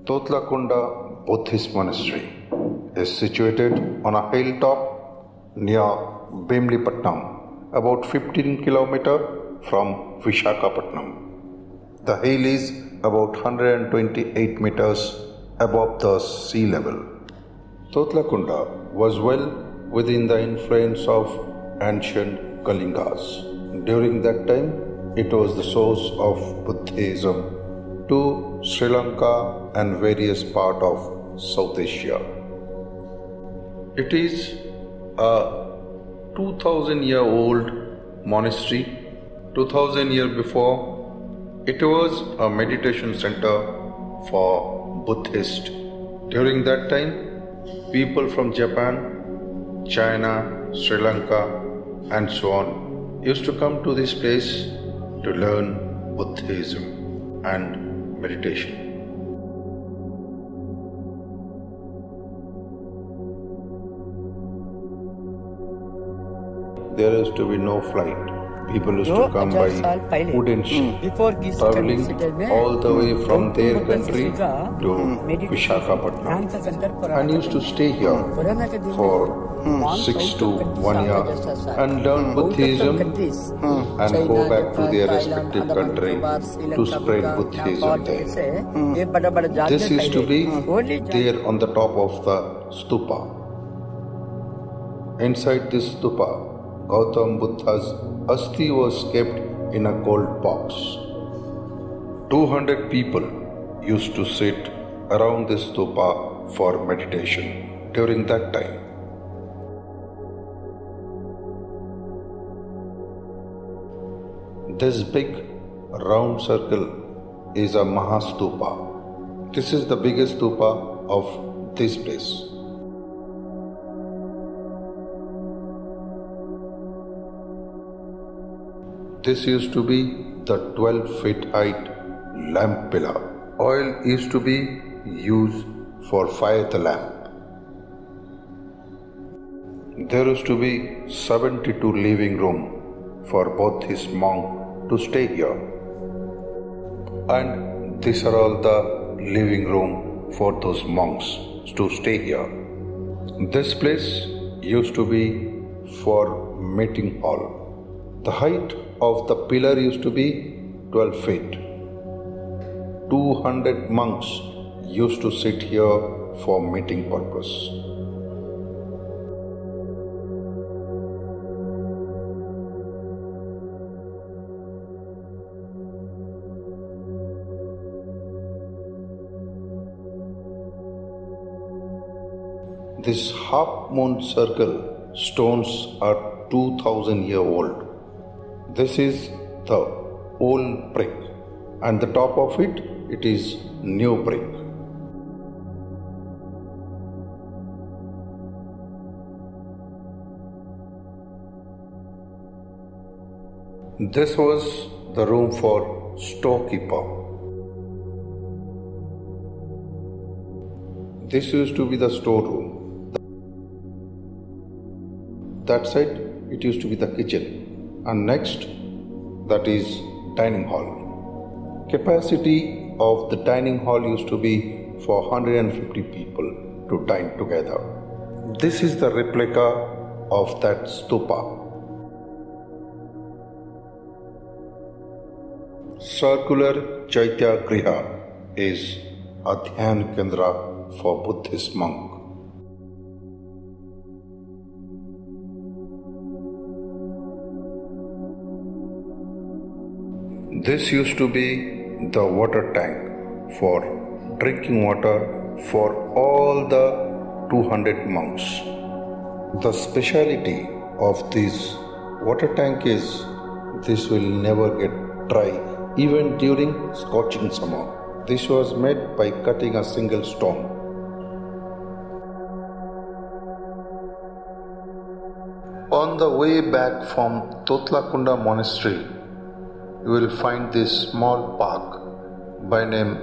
Totlakunda Buddhist Monastery is situated on a hilltop near Bimlipatnam, about 15 km from Vishakhapatnam. The hill is about 128 meters above the sea level. Totlakunda was well within the influence of ancient Kalingas. During that time, it was the source of Buddhism to Sri Lanka and various parts of South Asia. It is a 2000-year-old monastery. 2000 years before, it was a meditation center for Buddhists. During that time, people from Japan, China, Sri Lanka, and so on used to come to this place to learn Buddhism and meditation. There used to be no flight. People used to come by wooden ship, traveling all the way from their country to Vishakhapatnam, and used to stay here for 6 to 1 year and learn Buddhism and go back to their respective country to spread Buddhism there. This used to be there on the top of the stupa. Inside this stupa, Gautam Buddha's Asti was kept in a gold box. 200 people used to sit around this stupa for meditation during that time. This big round circle is a Mahastupa. This is the biggest stupa of this place. This used to be the 12 feet height lamp pillar. Oil used to be used for fire the lamp. There used to be 72 living rooms for both his monk to stay here. And these are all the living room for those monks to stay here. This place used to be for meeting hall. The height of the pillar used to be 12 feet. 200 monks used to sit here for meeting purpose. This half moon circle stones are 2000 years old. This is the old brick, and the top of it, it is new brick. This was the room for storekeeper. This used to be the storeroom. That side, it used to be the kitchen. And next, that is dining hall. Capacity of the dining hall used to be for 150 people to dine together. This is the replica of that stupa. Circular Chaitya Griha is a Dhyan Kendra for Buddhist monk. This used to be the water tank for drinking water for all the 200 monks. The speciality of this water tank is this will never get dry even during scorching summer. This was made by cutting a single stone. On the way back from Totlakunda Monastery, you will find this small park by name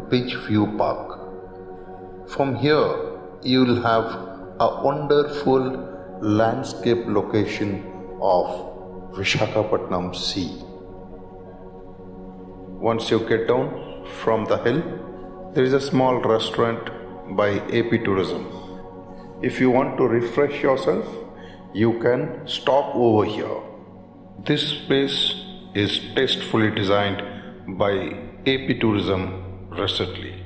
Beach View Park. From here, you will have a wonderful landscape location of Vishakhapatnam Sea. Once you get down from the hill, There is a small restaurant by AP Tourism. If you want to refresh yourself, you can stop over here. This place is tastefully designed by AP Tourism recently.